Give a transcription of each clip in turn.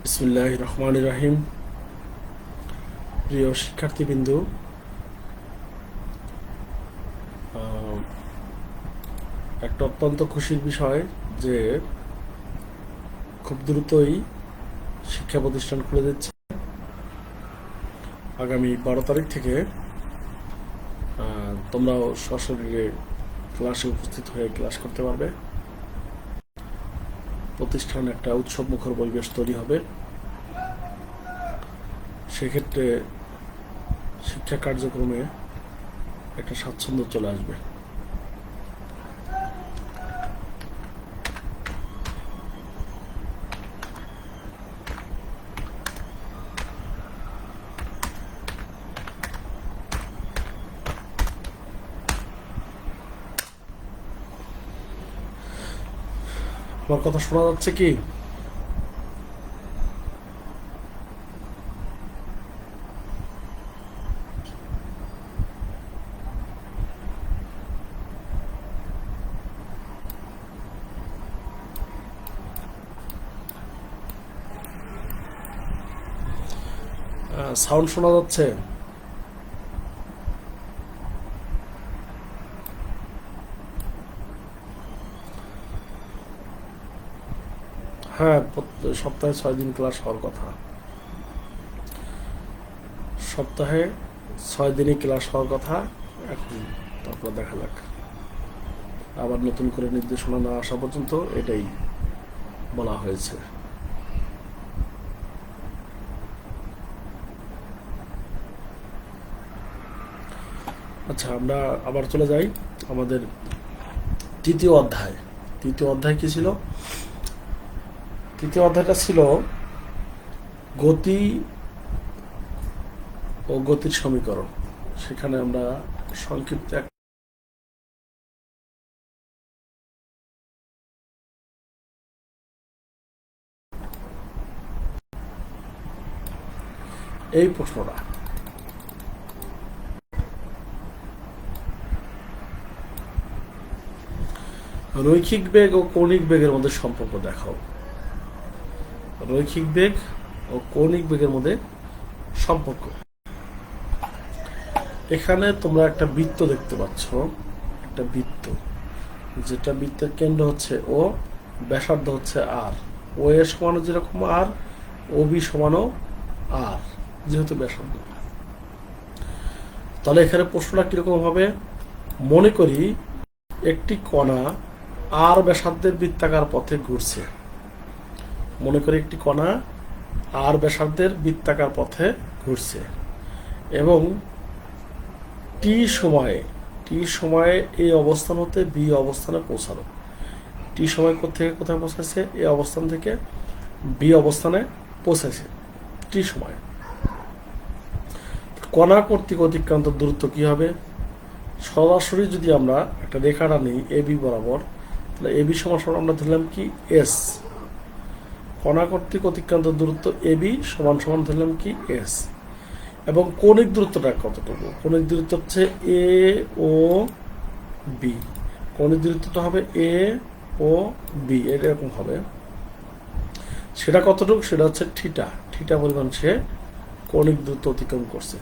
বিসমিল্লাহির রহমানির রহিম। প্রিয় শিক্ষার্থীবৃন্দু, একটা অত্যন্ত খুশির বিষয় যে খুব দ্রুতই শিক্ষা প্রতিষ্ঠান খুলে দিচ্ছে। আগামী 12 তারিখ থেকে তোমরাও সশরীরে ক্লাসে উপস্থিত হয়ে ক্লাস করতে পারবে। প্রতিষ্ঠানে একটা উৎসব মুখর পরিবেশ তৈরি হবে। সেক্ষেত্রে শিক্ষা কার্যক্রমে একটা স্বাচ্ছন্দ্য চলে আসবে। আমার কথা শোনা যাচ্ছে কি? সাউন্ড শোনা যাচ্ছে? হ্যাঁ, সপ্তাহে 6 দিন ক্লাস হওয়ার কথা। সপ্তাহে 6 দিনই ক্লাস হওয়ার কথা। এখন তারপর দেখা যাক, আবার নতুন করে নির্দেশনা না আসা পর্যন্ত এটাই বলা হয়েছে। আচ্ছা, আমরা আবার চলে যাই আমাদের তৃতীয় অধ্যায়। তৃতীয় অধ্যায় কি ছিল? তৃতীয় অধ্যায়টা ছিল গতি ও গতির সমীকরণ। সেখানে আমরা সংক্ষিপ্ত এই প্রশ্নটা, রৈখিক বেগ ও কৌণিক বেগের মধ্যে সম্পর্ক দেখাও। রৈখিক বেগ ও কৌণিক বেগের মধ্যে সম্পর্ক। এখানে তোমরা একটা বৃত্ত দেখতে পাচ্ছ, একটা বৃত্ত, যেটা বৃত্তের কেন্দ্র হচ্ছে ও, ব্যাসার্ধ হচ্ছে আর। ও এর সমানও যেরকম আর, ও বি সমানও আর, যেহেতু ব্যাসার্ধ। তাহলে এখানে প্রশ্নটা কিরকম হবে? মনে করি একটি কণা আর ব্যাসার্ধের বৃত্তাকার পথে ঘুরছে। মনে করি একটি কণা আর ব্যাসার্ধের বৃত্তাকার পথে ঘুরছে এবং টি সময়ে এই অবস্থান হতে বি অবস্থানে পৌঁছালো। টি সময় থেকে কোথায় পৌঁছাচ্ছে? এই অবস্থান থেকে বি অবস্থানে পৌঁছেছে টি সময়। কণা কর্তৃক অতিক্রান্ত দূরত্ব কি হবে? সরাসরি যদি আমরা একটা রেখা টানি এ বি বরাবর, তাহলে এ বি সমান আমরা ধরলাম কি এস। কণা কর্তৃক অতিক্রান্ত দূরত্ব এ বি সমান ধরলাম কি এস। এবং কৌণিক দূরত্বটা কতটুকু? কৌণিক দূরত্ব হচ্ছে এ ও বি। কৌণিক দূরত্বটা হবে এ ও বি, এরকম হবে। সেটা কতটুকু? সেটা হচ্ছে থিটা। থিটা পরিমাণ সে কৌণিক দূরত্ব অতিক্রম করছে।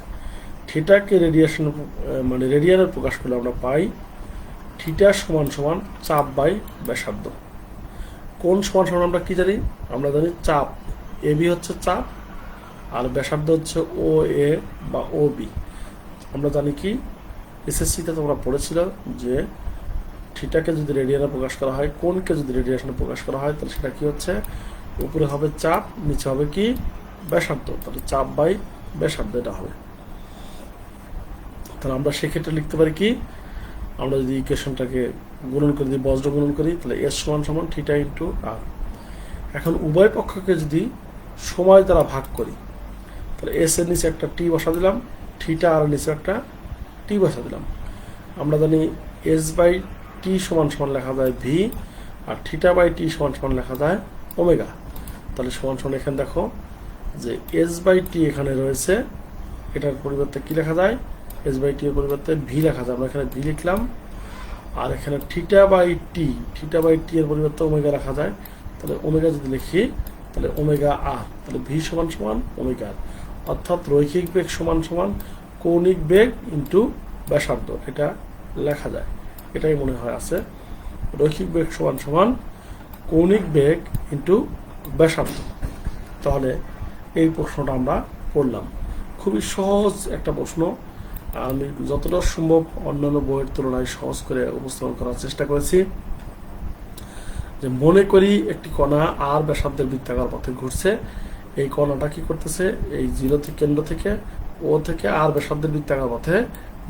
থিটাকে রেডিয়ানের প্রকাশ করলে আমরা পাই থিটা সমান চাপ বাই ব্যাসার্ধ। কোণ সমান আমরা কি জানি? আমরা জানি চাপ। এ বি হচ্ছে চাপ আর ব্যাসার্ধ হচ্ছে ও এ বা ও বি। আমরা জানি কি এসএসসিতে তোমরা পড়েছিল যে থিটাকে যদি রেডিয়ানে প্রকাশ করা হয়, কোণকে যদি রেডিয়ানে প্রকাশ করা হয়, তাহলে সেটা কি হচ্ছে? উপরে হবে চাপ, নিচে হবে কি ব্যাসার্ধ। তাহলে চাপ বাই ব্যাসার্ধ এটা হবে। তাহলে আমরা সেক্ষেত্রে লিখতে পারি কি, আমরা যদি ইকুয়েশনটাকে গুণন করি, যদি বজ্র গুণন করি, তাহলে এস সমান থিটা ইন্টু আর। এখন উভয় পক্ষকে যদি সময় দ্বারা ভাগ করি, তাহলে এস এর নিচে একটা টি বসা দিলাম, থিটা আর নিচে একটা টি বসা দিলাম। আমরা জানি এস বাই টি সমান লেখা যায় V, R theta by T সমান লেখা যায় ওমেগা। তাহলে সমান এখানে দেখো যে এস বাই টি এখানে রয়েছে, এটার পরিবর্তে কি লেখা যায়? এস বাই টি এর পরিবর্তে ভি লেখা যায়। আমরা এখানে ভি লিখলাম। আর এখানে থিটা বাই টি এর পরিবর্তে ওমেগা লেখা যায়। তাহলে ওমেগা যদি লিখি তাহলে ওমেগা আর, তাহলে ভি সমান সমান ওমেগা আর, অর্থাৎ রৈখিক বেগ সমান সমান কৌণিক বেগ ইন্টু ব্যাসার্ধ, এটা লেখা যায়, এটাই মনে হয় আছে। রৈখিক বেগ সমান সমান কৌণিক বেগ ইন্টু ব্যাসার্ধ। তাহলে এই প্রশ্নটা আমরা করলাম, খুবই সহজ একটা প্রশ্ন। আমি যতটা সম্ভব অন্যান্য বইয়ের তুলনায় সহজ করে উপস্থাপন করার চেষ্টা করেছি। যে মনে করি একটি কণা আর ব্যাসার্ধের বৃত্তাকার পথে ঘুরছে, এই কণাটা কি করতেছে, এই জিরো থেকে কেন্দ্র থেকে ও থেকে আর ব্যাসার্ধের বৃত্তাকার পথে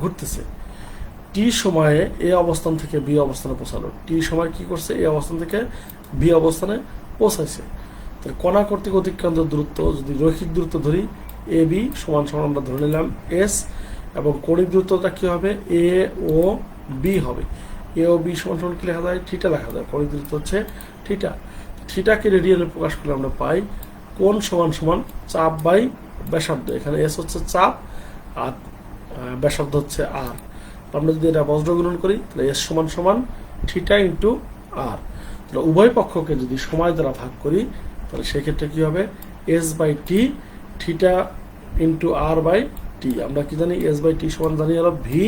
ঘুরতেছে। টি সময়ে এ অবস্থান থেকে বি অবস্থানে পৌঁছালো, টি সময় কি করছে, এ অবস্থান থেকে বি অবস্থানে পৌঁছাইছে। তাহলে কণা কর্তৃক অতিক্রান্ত দূরত্ব যদি রৈখিক দূরত্ব ধরি, এ বি সমান সমান আমরা ধরে নিলাম এস, এবং কৌণিক দূরত্বটা কি হবে, এ ও বি হবে। এ ও বি সমান সমান কি লেখা যায়, থিটা লেখা যায়, কৌণিক দূরত্ব হচ্ছে থিটা। থিটাকে রেডিয়ানে প্রকাশ করলে আমরা পাই কোণ সমান সমান চাপ বাই ব্যাসার্ধ। এখানে এস হচ্ছে চাপ আর ব্যাসার্ধ হচ্ছে আর। আমরা যদি এটা বজ্র গুণন করি তাহলে এস সমান সমান থিটা ইন্টু আর। তাহলে উভয় পক্ষকে যদি সময় দ্বারা ভাগ করি তাহলে সেক্ষেত্রে কি হবে, S by T theta into R by T. আমরা কি জানি, এস বাই টি সমান জানি হলো ভি,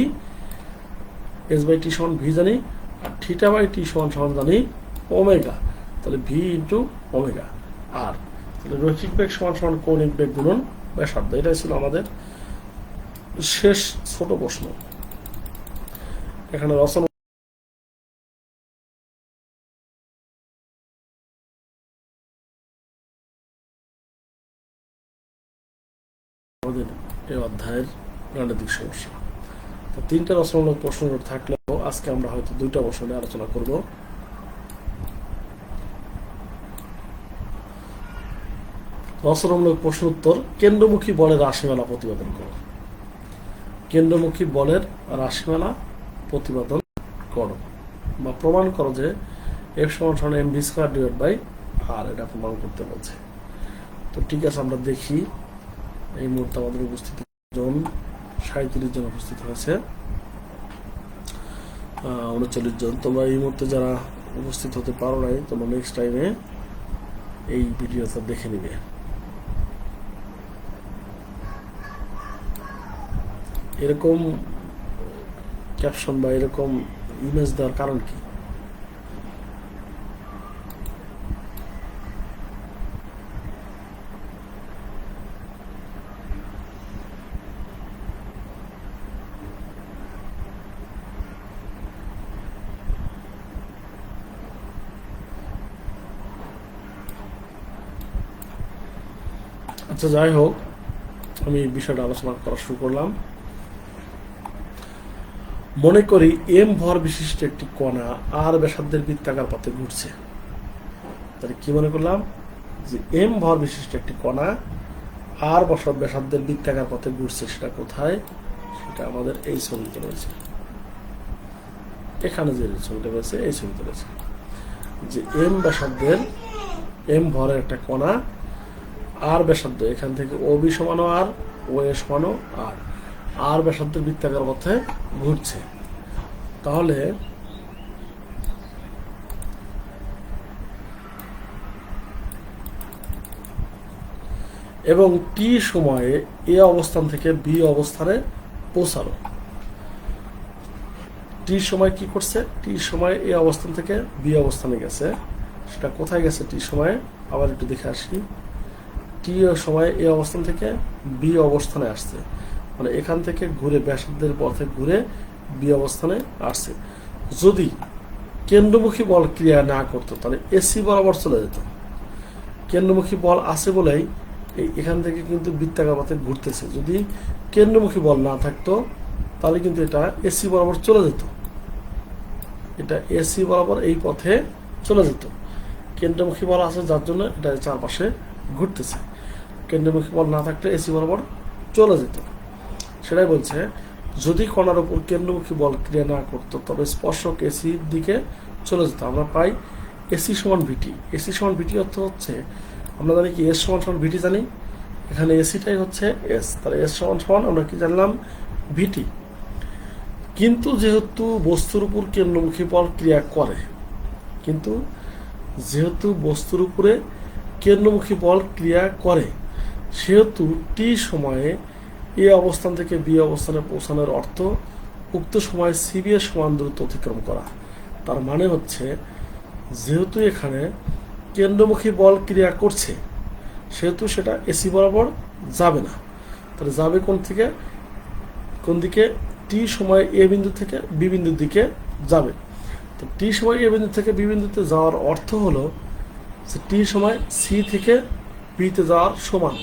এস বাই টি সমান ভি জানি, আর থিটা বাই টি সমান সমান জানি ওমেগা। তাহলে ভি ইন্টু ওমেগা আর। তাহলে রৈখিক বেগ সমান সমান কৌণিক বেগ গুণন ব্যাসার্ধ। এটাই ছিল আমাদের শেষ ছোট প্রশ্ন। এখানে রচনা আমাদের এই অধ্যায়ের গাণিতিক সমস্যা। তো 3টা রচনামূলক প্রশ্ন থাকলেও আজকে আমরা হয়তো 2টা প্রশ্ন নিয়ে আলোচনা করব। রচনামূলক প্রশ্ন উত্তর, কেন্দ্রমুখী বলের রাশিমালা প্রতিপাদন করো। কেন্দ্রমুখী বলের রাশিমালা প্রতিপাদন করো বা প্রমাণ করো যে এফ সমান সমান M V square divide by R, এটা প্রমাণ করতে বলছে। তো ঠিক আছে, আমরা দেখি। এই মুহূর্তে আমাদের উপস্থিত জন 37 জন উপস্থিত হয়েছে, 39 জন। তোমরা এই মুহূর্তে যারা উপস্থিত হতে পারো নাই, তোমরা নেক্সট টাইমে এই ভিডিওটা দেখে নিবে। এরকম ক্যাপশন বা এরকম ইমেজ দেওয়ার কারণ কি? আচ্ছা, যাই হোক, আমি বিষয়টা আলোচনা করা শুরু করলাম। মনে করি এম ভর বিশিষ্ট একটি কণা আর ব্যাসার্ধের বৃত্তাকার পথে ঘুরছে। তাহলে কি মনে করলাম, যে এম ভর বিশিষ্ট একটি কণা আর ব্যাসার্ধের বৃত্তাকার পথে ঘুরছে। সেটা কোথায়, সেটা আমাদের এই ছবিতে রয়েছে। এখানে যে ছবিটা রয়েছে এই ছবিতে রয়েছে, যে এম ব্যাসার্ধের, এম ভরের একটা কণা আর ব্যাসার্ধ, এখান থেকে ও বি সমান আর, ও এ সমান আর ব্যাসার্ধের বৃত্তাকার পথে ঘুরছে। তাহলে এবং টি সময়ে এ অবস্থান থেকে বি অবস্থানে পৌঁছালো। টি সময় কি করছে, টি সময় এ অবস্থান থেকে বি অবস্থানে গেছে। সেটা কোথায় গেছে টি সময়ে, আবার একটু দেখে আসি। টি সময় এ অবস্থান থেকে বি অবস্থানে আসছে, মানে এখান থেকে ঘুরে ব্যাসার্ধের পথে ঘুরে বি অবস্থানে আসছে। যদি কেন্দ্রমুখী বল ক্রিয়া না করতো তাহলে এসি বরাবর চলে যেত। কেন্দ্রমুখী বল আছে বলেই এখান থেকে কিন্তু বৃত্তাকার পথে ঘুরতেছে। যদি কেন্দ্রমুখী বল না থাকতো তাহলে কিন্তু এটা এসি বরাবর চলে যেত, এটা এসি বরাবর এই পথে চলে যেত। কেন্দ্রমুখী বল আছে যার জন্য এটা চারপাশে ঘুরতেছে। কেন্দ্রমুখী বল না থাকলে এসি বরাবর চলে যেত। সেটাই বলছে, যদি কণার উপর কেন্দ্রমুখী বল ক্রিয়া না করতো তবে স্পর্শক এসির দিকে চলে যেত। আমরা পাই এসি সমান ভিটি। এসি সমান ভিটি অর্থ হচ্ছে, আমরা জানি কি এস সমান সমান ভিটি জানি, এখানে এসিটাই হচ্ছে এস, তাহলে এস সমান সমান আমরা কি জানলাম, ভিটি। কিন্তু যেহেতু বস্তুর উপর কেন্দ্রমুখী বল ক্রিয়া করে, কিন্তু যেহেতু বস্তুর উপরে কেন্দ্রমুখী বল ক্রিয়া করে, সেহেতু টি সময়ে এ অবস্থান থেকে বি অবস্থানে পৌঁছানোর অর্থ উক্ত সময়ে সিবি এর সমান দূরত্ব অতিক্রম করা। তার মানে হচ্ছে যেহেতু এখানে কেন্দ্রমুখী বল ক্রিয়া করছে, সেহেতু সেটা এসি বরাবর যাবে না। তাহলে যাবে কোন দিকে? টি সময় এ বিন্দু থেকে বি বিন্দুর দিকে যাবে। তো টি সময় এ বিন্দু থেকে বি বিন্দুতে যাওয়ার অর্থ হলো যে টি সময় সি থেকে বিতে যাওয়ার সমান,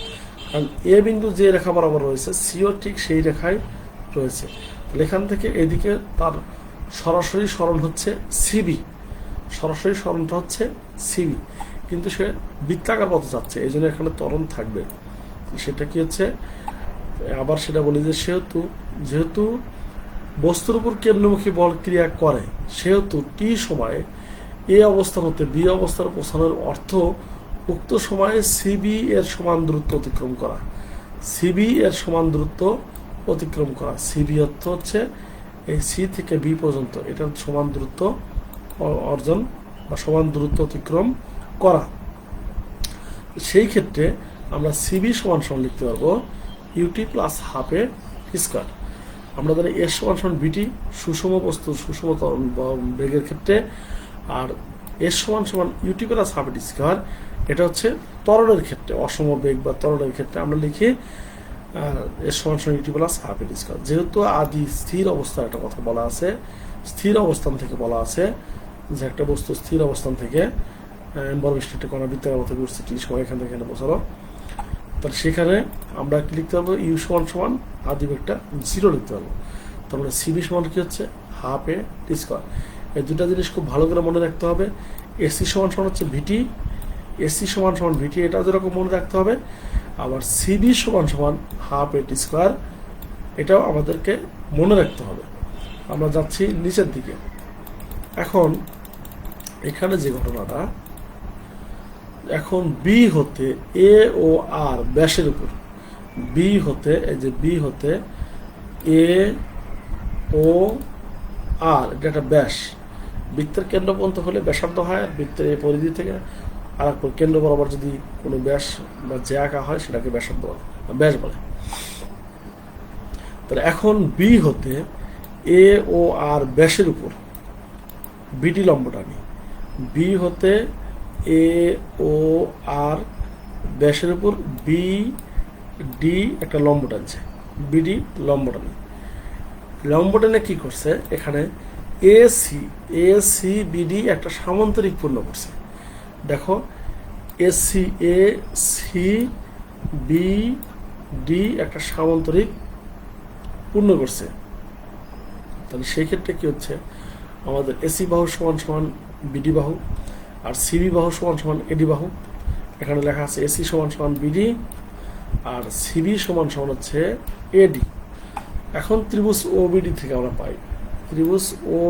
কারণ এ বিন্দু যে রেখা বরাবর রয়েছে সিও ঠিক সেই রেখায় রয়েছে। তাহলে এখান থেকে এদিকে তার সরাসরি সরণ হচ্ছে সিবি, সরাসরি সরণটা হচ্ছে সিবি, কিন্তু সে বৃত্তাকার পথে যাচ্ছে, এই জন্য এখানে ত্বরণ থাকবে। সেটা কি হচ্ছে, আবার সেটা বলি যে যেহেতু বস্তুর উপর কেন্দ্রমুখী বল ক্রিয়া করে, সেহেতু টি সময়ে এ অবস্থান হতে বি অবস্থানে পৌঁছানোর অর্থ উক্ত সময়ে সিবি এর সমান দূরত্ব অতিক্রম করা। সিবি এর সমান দূরত্ব অতিক্রম করা, সিবি অর্থ হচ্ছে এই সি থেকে বি পর্যন্ত এটার সমান দূরত্ব অর্জন বা সমান দূরত্ব অতিক্রম করা। সেই ক্ষেত্রে আমরা সিবি সমান লিখতে পারবো ইউটি প্লাস হাফ এ স্কোয়ার। আমরা জানি এর সমান বিটি সুষম বস্তু সুষম বেগের ক্ষেত্রে, আর এর সমান ইউটি প্লাস হাফ এ স্কোয়ার এটা হচ্ছে ত্বরণের ক্ষেত্রে, অসম বেগ বা ত্বরণের ক্ষেত্রে আমরা লিখি এর সমান ইউটি প্লাস হাফ এ স্কোয়ার। যেহেতু আদি স্থির অবস্থার একটা কথা বলা আছে, স্থির অবস্থান থেকে বলা আছে যে একটা বস্তু স্থির অবস্থান থেকে বর্গষ্টিতে কণা বৃত্তাকার পথে ঘুরছে টি সময় এখান থেকে এখানে পৌঁছালো, তাহলে সেখানে আমরা কি লিখতে পারবো? ইউ সমান আদি বেগটা 0 লিখতে পারবো। তার মানে সিবি সমান কি হচ্ছে হাফ এ টি স্কোয়ার। এই দুটা জিনিস খুব ভালো করে মনে রাখতে হবে। এসি সমান হচ্ছে ভিটি, এসি সমান ভিটি, এটা যেরকম মনে রাখতে হবে। আবার সিবি সমান হাফ এ টি স্কোয়ার, এটাও আমাদেরকে মনে রাখতে হবে। আমরা যাচ্ছি নিচের দিকে। এখন এখানে যে ঘটনাটা, এখন বি হতে এ ও আর ব্যাসের উপর, বি হতে এই যে বি হতে এ ও আর এটা একটা ব্যাস, বৃত্তের কেন্দ্র পর্যন্ত হলে ব্যাসার্ধ হয়, আর বৃত্তের এই পরিধি থেকে আর এক কেন্দ্র বরাবর যদি কোনো ব্যাস বা যে আঁকা হয় সেটাকে ব্যাসার্ধ বলে বা ব্যাস বলে। তাহলে এখন বি হতে এ ও আর ব্যাসের উপর বিডি লম্ব টানি, বি হতে এ ও আর ব্যাসের উপর বি ডি একটা লম্ব টানছে, বিডি লম্ব টানে। লম্ব টেনে কি করছে? এখানে এ সি বিডি একটা সামান্তরিক পূর্ণ করছে। দেখো এ সি বি ডি একটা সামান্তরিক পূর্ণ করছে। তাহলে সেই ক্ষেত্রে কি হচ্ছে, আমাদের এসি বাহু সমান বিডি বাহু, আর সিবি বাহু সমান এডি বাহু। এখানে লেখা আছে এসি সমান বিডি আর সিবি সমান হচ্ছে এডি। এখন ত্রিভুজ ও বিডি থেকে আমরা পাই, ত্রিভুজ ও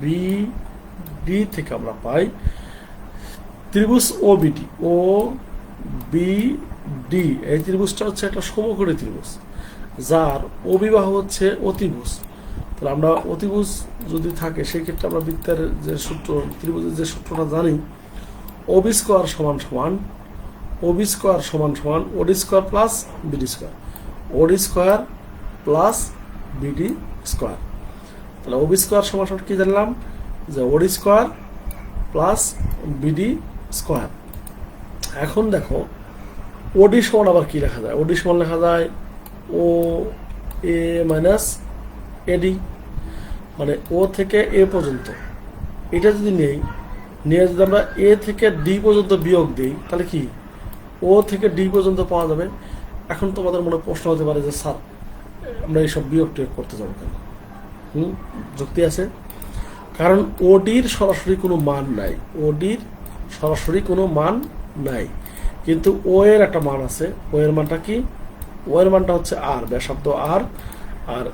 বিডি থেকে আমরা পাই ত্রিভুজ ও বিডি, ও বিডি এই ত্রিভুজটা হচ্ছে একটা সমকোণী ত্রিভুজ, যার অবিবাহ হচ্ছে অতিভুজ। তাহলে আমরা অতিভুজ যদি থাকে সেই ক্ষেত্রে আমরা বৃত্তের যে সূত্র, ত্রিভুজের যে সূত্রটা জানি, ওবি স্কোয়ার সমান ওডি স্কোয়ার প্লাস বিডি স্কোয়ার, ওডি স্কোয়ার প্লাস বিডি স্কোয়ার। তাহলে ওবি স্কোয়ার সমান কি জানলাম, যে ওডি স্কোয়ার প্লাস বিডি স্কোয়ার। এখন দেখো ওডি সমান আবার কি লেখা যায়? ওডি সমান লেখা যায় ও এ মাইনাস এডি, মানে ও থেকে এ পর্যন্ত। এটা যদি নিয়ে যদি আমরা এ থেকে ডি পর্যন্ত বিয়োগ দিই, তাহলে কি ও থেকে ডি পর্যন্ত পাওয়া যাবে। এখন তোমাদের মনে প্রশ্ন হতে পারে যে স্যার আমরা এইসব বিয়োগ টিয়োগ করতে যাবো কেন? যুক্তি আছে, কারণ ওডির সরাসরি কোনো মান নাই, ওডির সরাসরি কোনো মান নাই, কিন্তু ও এর একটা মান আছে। ও এর মানটা কি? ও এর মানটা হচ্ছে আর, ব্যাসার্ধ আর, আর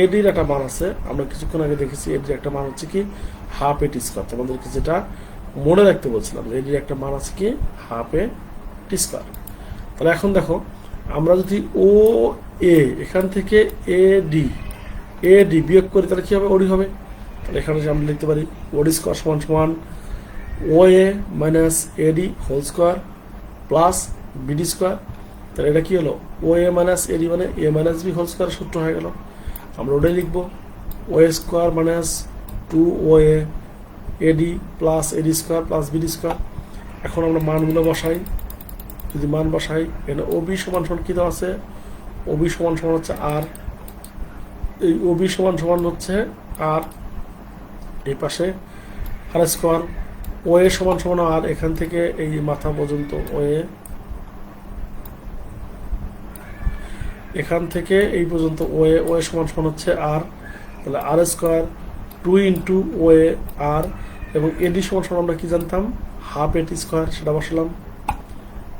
এডির একটা মান আছে। আমরা কিছুক্ষণ আগে দেখেছি এডির একটা মান হচ্ছে কি হাফ এ টি স্কোয়ার। তোমাদেরকে যেটা মনে রাখতে বলছিলাম, এডির একটা মান আছে কি হাফ এ টি স্কোয়ার। তাহলে এখন দেখো আমরা যদি ও এ এখান থেকে এডি বিয়োগ করি, তাহলে কি হবে? ওডি হবে। তাহলে এখানে আমরা লিখতে পারি ওডি স্কোয়ার সমান O A minus AD whole square plus BD square. তাহলে এটা কি হলো? ও এ মাইনাস এডি মানে A minus B whole square সূত্র হয়ে গেল। আমরা ওটাই লিখবো, O A square minus 2 O A AD plus AD square plus BD square. এখন আমরা মানগুলো বসাই, যদি মান বসাই এখানে ওবি সমান সমান কী দেওয়া আছে? ওবি সমান সমান হচ্ছে আর, এই ওবি সমান সমান হচ্ছে আর, এই পাশে আর স্কোয়ার, ও এ সমান সমান আর, এখান থেকে এই মাথা পর্যন্ত ও এ, এখান থেকে এই পর্যন্ত ও এ সমান সমান হচ্ছে আর, তাহলে আর স্কোয়ার 2 ইন্টু ও এ আর, এবং এডি সমান সমান আমরা কি জানতাম? হাফ এটি স্কোয়ার, সেটা বসালাম।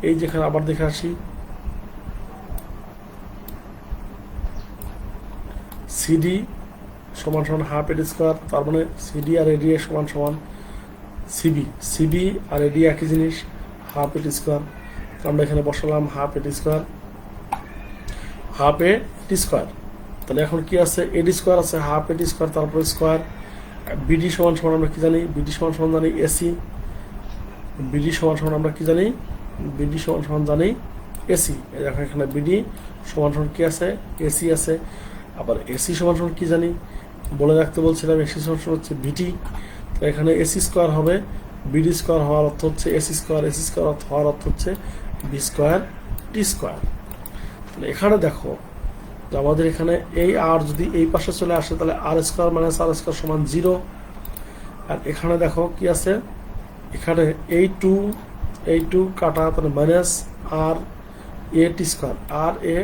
এই যেখানে আবার দেখে আসি, সিডি সমান সমান হাফ এডি স্কোয়ার, তার মানে সিডি আর এডি সমান সমান সিবি, সিবি আর এডি একই জিনিস, হাফ এটি স্কোয়ার। আমরা এখানে বসালাম হাফ এটি স্কোয়ার, হাফ এ টি স্কোয়ার। তাহলে এখন কি আছে? এডি স্কোয়ার আছে, হাফ এটি স্কোয়ার, তারপরে স্কোয়ার। বিডি সমান সমান আমরা কি জানি? বিডি সমান সমান জানি এসি, বিডি সমান সমান আমরা কি জানি? বিডি সমান সমান জানি এসি। এখন এখানে বিডি সমান সমান কি আছে? এসি আছে। আবার এসি সমান সমান কি জানি? বলে রাখতে বলছিলাম, এসি সমান সমান হচ্ছে বিটি। তো এখানে এসি স্কোয়ার হবে, বিডি স্কোয়ার হওয়ার অর্থ হচ্ছে এসি স্কোয়ার, এসি স্কোয়ার হওয়ার অর্থ হচ্ছে বি স্কোয়ার টি স্কোয়ার। তাহলে এখানে দেখো যে আমাদের এখানে এই আর যদি এই পাশে চলে আসে তাহলে আর স্কোয়ার মাইনাস আর স্কোয়ার সমান 0। আর এখানে দেখো কি আছে? এখানে এই টু কাটা, তাহলে মাইনাস আর এ টি স্কোয়ার, আর এ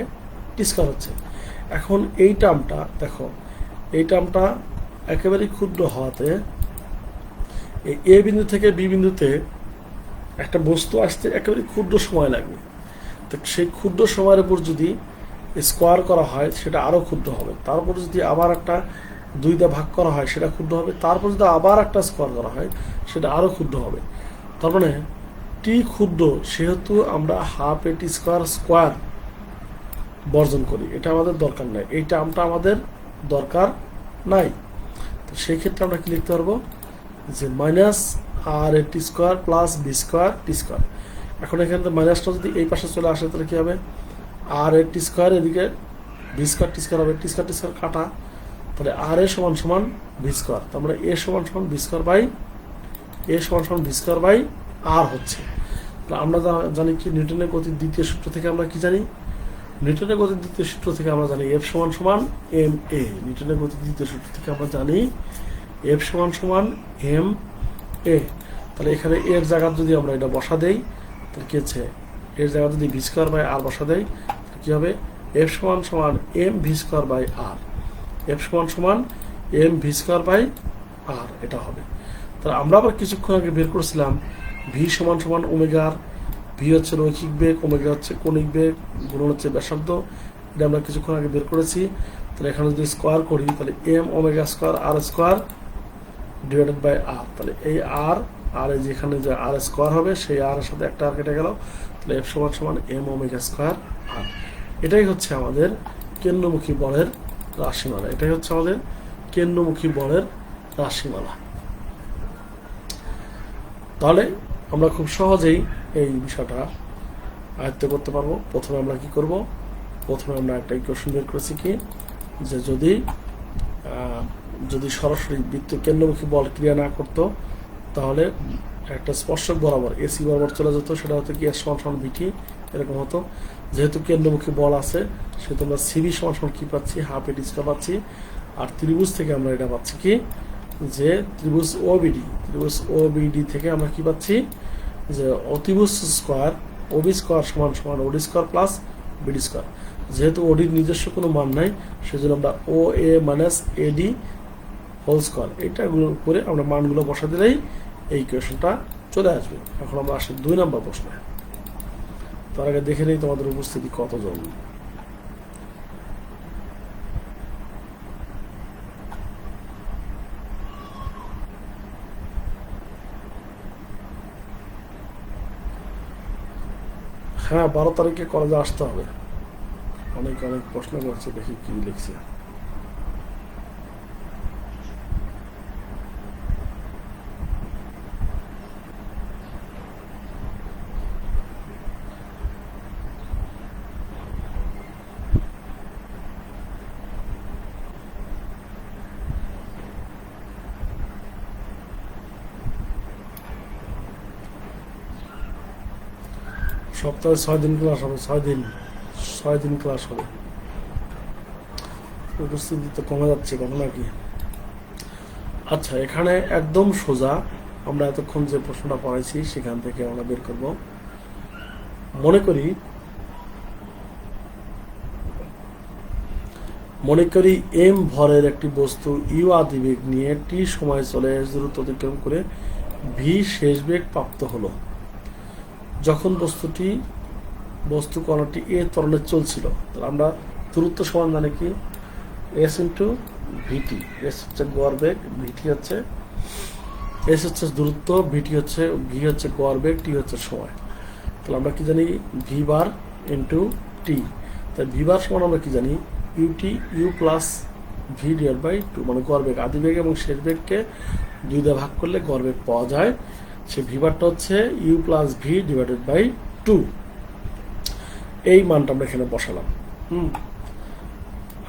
টি স্কোয়ার হচ্ছে। এখন এই টার্মটা দেখো, এই টার্মটা একেবারেই ক্ষুদ্র হওয়াতে এই এ বিন্দু থেকে বি বিন্দুতে একটা বস্তু আসতে একেবারে ক্ষুদ্র সময় লাগবে। তো সেই ক্ষুদ্র সময়ের উপর যদি স্কোয়ার করা হয় সেটা আরও ক্ষুদ্র হবে, তারপর যদি আবার একটা 2 দিয়ে ভাগ করা হয় সেটা ক্ষুদ্র হবে, তারপর যদি আবার একটা স্কোয়ার করা হয় সেটা আরও ক্ষুদ্র হবে। তার মানে টি ক্ষুদ্র, সেহেতু আমরা হাফ এ টি স্কোয়ার স্কোয়ার বর্জন করি, এটা আমাদের দরকার নাই, এই টার্মটা আমাদের দরকার নাই। তো সেই ক্ষেত্রে আমরা কি লিখতে পারবো? যে মাইনাস আর এ T square plus B square টি স্কোয়ার। এখন এখানে মাইনাসটা যদি এই পাশে চলে আসে তাহলে কী হবে? আর এ টি স্কোয়ার, এদিকে বি স্কোয়ার টি স্কোয়ার হবে, টি স্কোয়ার কাটা, তাহলে আর এ সমান সমান বি স্কোয়ার। তার মানে এ সমান সমান বি স্কোয়ার বাই এ সমান সমান বি স্কোয়ার বাই আর হচ্ছে। আমরা জানি কি নিউটনের গতির দ্বিতীয় সূত্র থেকে আমরা কি জানি? নিউটনের গতির দ্বিতীয় সূত্র থেকে আমরা জানি এফ সমান সমান এম এ। নিউটনের গতির দ্বিতীয় সূত্র থেকে আমরা জানি এফ সমান সমান এম এ। তাহলে এখানে এর জায়গা যদি আমরা এটা বসা দেই তাহলে কি হচ্ছে? এর জায়গা যদি ভি স্কোয়ার বাই আর বসা দেয় কি হবে? এফ সমান সমান M V square by R, F সমান সমান M V square by R, এটা হবে। তাহলে আমরা আবার কিছুক্ষণ আগে বের করেছিলাম ভি সমান সমান ওমেগার, ভি হচ্ছে রৈখিক বেগ, ওমেগা হচ্ছে কৌণিক বেগ, গুণন হচ্ছে ব্যাসার্ধ, এটা আমরা কিছুক্ষণ আগে বের করেছি। তাহলে এখানে যদি স্কোয়ার করি তাহলে M omega square R square divided by R. তাহলে এই আর আর যেখানে যে আর স্কোয়ার হবে সেই আর এর সাথে একটা আর কেটে গেল, তাহলে এফ সমান সমান এম ওমেগা স্কোয়ার আর। এটাই হচ্ছে আমাদের কেন্দ্রমুখী বলের রাশিমালা, এটাই হচ্ছে আমাদের কেন্দ্রমুখী বলের রাশিমালা। তাহলে আমরা খুব সহজেই এই বিষয়টা আয়ত্ত করতে পারবো। প্রথমে আমরা কি করব? প্রথমে আমরা একটা ইকুয়েশন বের করেছি কি, যে যদি সরাসরি বৃত্ত কেন্দ্রমুখী বল ক্রিয়া না করতো তাহলে একটা স্পর্শক বরাবর এসি বরাবর চলে যেত, সেটা হতো কি এস সমান সমান বিটি, এরকম হতো। যেহেতু কেন্দ্রমুখী বল আছে সেহেতু আমরা সিবি সমান সমান কি পাচ্ছি? হাফ এ টি স্কোয়ার পাচ্ছি। আর ত্রিভুজ থেকে আমরা এটা পাচ্ছি কি, যে ত্রিভুজ ওবিডি থেকে আমরা কি পাচ্ছি? যে অতিভুজ স্কোয়ার ওবি স্কোয়ার সমান সমান ওডি স্কোয়ার প্লাস বিডি স্কোয়ার। যেহেতু ওডির নিজস্ব কোনো মান নাই সেজন্য আমরা ও A minus AD whole square এইটাগুলোর উপরে আমরা মানগুলো বসা দিলেই এই ইকুয়েশনটা চলে আসবে। এখন আমরা আসি 2 নম্বর প্রশ্নে। তার আগে দেখে নেই তোমাদের উপস্থিতি কতজন। হ্যাঁ, 12 তারিখে কলেজে আসতে হবে। অনেক প্রশ্ন করছে, দেখি কি লিখছে। সপ্তাহে 6 দিন ক্লাস হবে, 6 দিন ক্লাস হবে। উপস্থিতি তো কমে যাচ্ছে কখনো নাকি। আচ্ছা, এখানে একদম সোজা আমরা এতক্ষণ যে প্রশ্নটা পড়াইছি সেখান থেকে আমরা বের করব। মনে করি এম ভরের একটি বস্তু ইউ আদিবেগ নিয়ে টি সময় চলে এস দূরত্ব অতিক্রম করে ভি শেষ বেগ প্রাপ্ত হলো। যখন বস্তু কণাটি এ ত্বরণে চলছিল, তাহলে আমরা দূরত্ব সমান জানি কি এস ইন্টু ভিটি। এস হচ্ছে গড় বেগ, ভিটি হচ্ছে এস হচ্ছে দূরত্ব, ভিটি হচ্ছে ভি হচ্ছে গড় বেগ, টি হচ্ছে সময়। তাহলে আমরা কি জানি ভি বার ইন্টু টি। তাই ভি বার সমান আমরা কি জানি U T U plus V divide by two, মানে গড় বেগ আদি বেগ এবং শেষ বেগকে 2 দিয়ে ভাগ করলে গড় বেগ পাওয়া যায়। সেই ভি বারটা হচ্ছে U plus V divided by 2। এই মানটা আমরা এখানে বসালাম।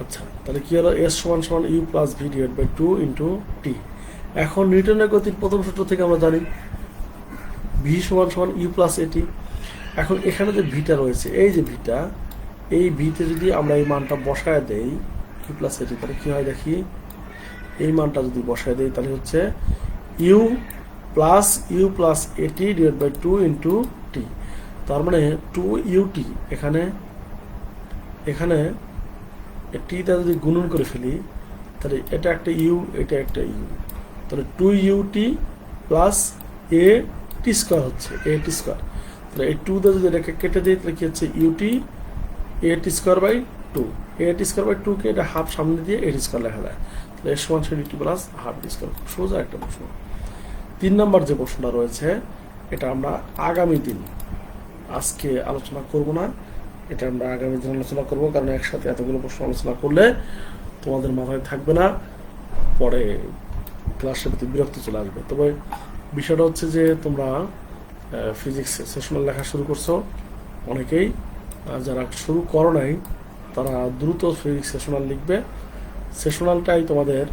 আচ্ছা, তাহলে কি হলো এস সমান সমান U plus V divide by 2 into T. এখন নিউটনের গতির প্রথম সূত্র থেকে আমরা জানি ভি সমান সমান ইউ প্লাস এটি। এখন এখানে যে ভিটা রয়েছে, এই যে ভিটা, এই ভিতে যদি আমরা এই মানটা বসায় দেই ইউ প্লাস এটি, তাহলে কি হয় দেখি। এই মানটা যদি বসায় দেই তাহলে হচ্ছে ইউ প্লাস এটি ডিভাইড বাই 2 ইন্টু টি। তার মানে 2 ইউটি, এখানে টিটা যদি গুণন করে ফেলি তাহলে এটা একটা ইউ, এটা একটা ইউ, তাহলে 2 ইউটি প্লাস এ টি স্কোয়ার হচ্ছে এ টি স্কোয়ার। তাহলে এই 2 দিয়ে যদি এটাকে কেটে দিই তাহলে কি হচ্ছে U T A T square by 2। A T square by 2 কে এটা হাফ সামনে দিয়ে এ টি স্কোয়ার লেখা যায়। তাহলে এর সমান টি প্লাস হাফ টি স্কোয়ার। সোজা একটা প্রশ্ন। 3 নম্বর যে প্রশ্নটা রয়েছে এটা আমরা আগামী দিন আজকে আলোচনা করব না, এটা আমরা আগামী দিন আলোচনা করব, কারণ একসাথে এতগুলো প্রশ্ন আলোচনা করলে তোমাদের মাথায় থাকবে না, পরে ক্লাসের প্রতি বিরক্তি চলে আসবে। তবে বিষয়টা হচ্ছে যে তোমরা ফিজিক্স সেশনাল লেখা শুরু করছো অনেকেই, যারা শুরু করো নাই তারা দ্রুত ফিজিক্স সেশনাল লিখবে। সেশনালটাই তোমাদের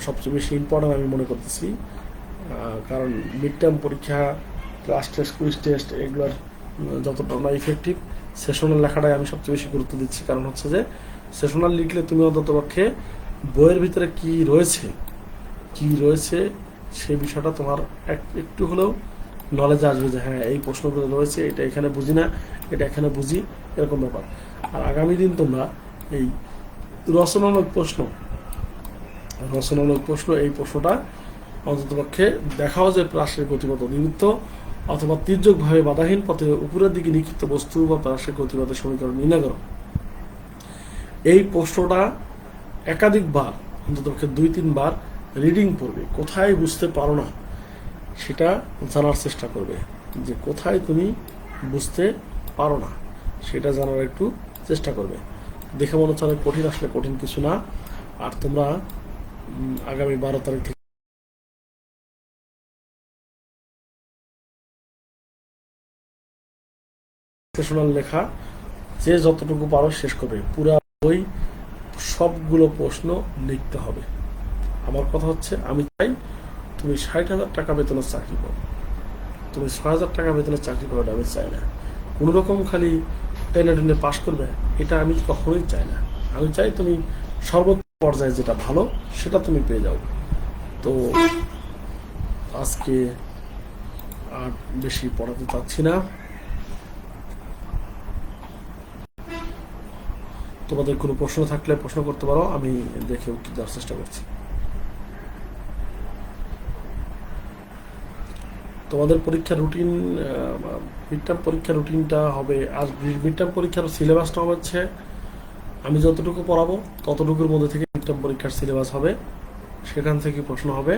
সবচেয়ে বেশি ইম্পর্টেন্ট আমি মনে করতেছি, কারণ মিড টার্ম পরীক্ষা, ক্লাস টেস্ট, কুইজ টেস্ট এগুলোর যতটা না ইফেক্টিভ, সেশনাল লেখাটাই আমি সবচেয়ে বেশি গুরুত্ব দিচ্ছি। কারণ হচ্ছে যে সেশনাল লিখলে তুমি অন্ততপক্ষে বইয়ের ভিতরে কি রয়েছে সেই বিষয়টা তোমার একটু হলেও নলেজ আসবে, যে হ্যাঁ এই প্রশ্নগুলো রয়েছে, এটা এখানে বুঝি না, এটা এখানে বুঝি, এরকম ব্যাপার। আর আগামী দিন তোমরা এই রচনামূলক প্রশ্ন এই প্রশ্নটা অন্ততপক্ষে দেখাও যে প্রাসের গতিপথ নিমিত্ত অথবা তির্যকভাবে বাধাহীন পথে উপরের দিকে নিক্ষিপ্ত বস্তু বা প্রাসের গতিপথের সমীকরণ নির্ণয় করো। এই প্রশ্নটা একাধিকবার অন্ততপক্ষে 2-3 বার রিডিং পড়বে। কোথায় বুঝতে পারো না সেটা জানার চেষ্টা করবে, যে কোথায় তুমি বুঝতে পারো না সেটা জানার একটু চেষ্টা করবে। দেখে মনে হচ্ছে কঠিন, আসলে কঠিন কিছু না। আর তোমরা আগামী 12 তারিখ থেকে সেশনাল লেখা যে যতটুকু পারো শেষ করবে। পুরা বই সবগুলো প্রশ্ন লিখতে হবে। আমার কথা হচ্ছে আমি চাই তুমি 60,000 টাকা বেতনের চাকরি করো, তুমি 6,000 টাকা বেতনের চাকরি করো, আমি চাই না। কোনো রকম খালি টেনে পাস করবে, এটা আমি কখনোই চাই না। আমি চাই তুমি সর্বোচ্চ পর্যায়ে যেটা ভালো সেটা তুমি পেয়ে যাও। তো আজকে আর বেশি পড়াতে চাচ্ছি না। তোমাদের কোনো প্রশ্ন থাকলে প্রশ্ন করতে পারো, আমি দেখে উত্তর দেওয়ার চেষ্টা করছি। তোমাদের পরীক্ষার রুটিন, মিড টার্ম পরীক্ষার রুটিনটা হবে, আর মিড টার্ম পরীক্ষার সিলেবাসটা হচ্ছে আমি যতটুকু পড়াবো ততটুকুর মধ্যে থেকে মিড টার্ম পরীক্ষার সিলেবাস হবে, সেখান থেকে প্রশ্ন হবে।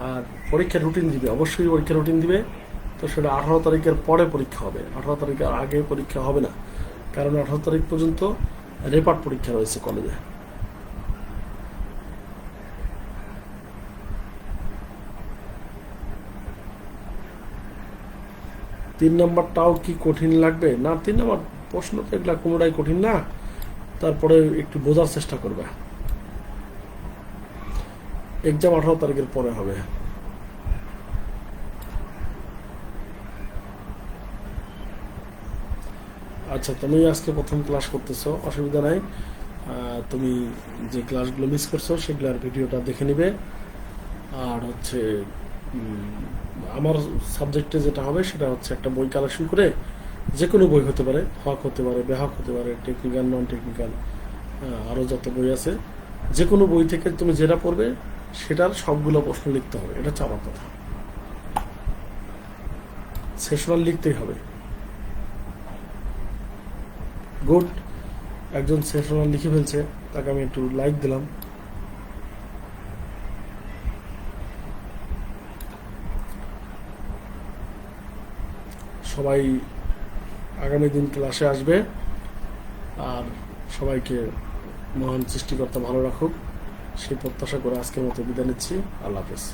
আর পরীক্ষার রুটিন দিবে, অবশ্যই পরীক্ষার রুটিন দিবে। তো সেটা 18 তারিখের পরে পরীক্ষা হবে, 18 তারিখের আগে পরীক্ষা হবে না, কারণ 18 তারিখ পর্যন্ত রেপার্ট পরীক্ষা রয়েছে কলেজে। তিন নম্বরটাও কি কঠিন লাগবে না? 3 নম্বর প্রশ্ন তো এগুলা কোনোটাই কঠিন না, তারপরে একটু বোঝার চেষ্টা করবে। এক্সাম 18 তারিখের পরে হবে। আচ্ছা, তুমি আজকে প্রথম ক্লাস করতেছো, অসুবিধা নাই। তুমি যে ক্লাসগুলো মিস করছো সেগুলোর ভিডিওটা দেখে নিবে। আর হচ্ছে আমার সাবজেক্টে যেটা হবে সেটা হচ্ছে একটা বই কালেকশন করে, যে কোনো বই হতে পারে, হক হতে পারে, বেহক হতে পারে, টেকনিক্যাল, নন টেকনিক্যাল, আরও যত বই আছে, যে কোনো বই থেকে তুমি যেটা পড়বে সেটার সবগুলো প্রশ্ন লিখতে হবে। এটা হচ্ছে আমার কথা। সেশনাল লিখতেই হবে। গুড। একজন সেশনাল লিখে ফেলছে, তাকে আমি একটু লাইক দিলাম। সবাই আগামী দিন ক্লাসে আসবে। আর সবাইকে মহান সৃষ্টিকর্তা ভালো রাখুক, সেই প্রত্যাশা করে আজকের মতো বিদায় নিচ্ছি। আল্লাহ হাফেজ।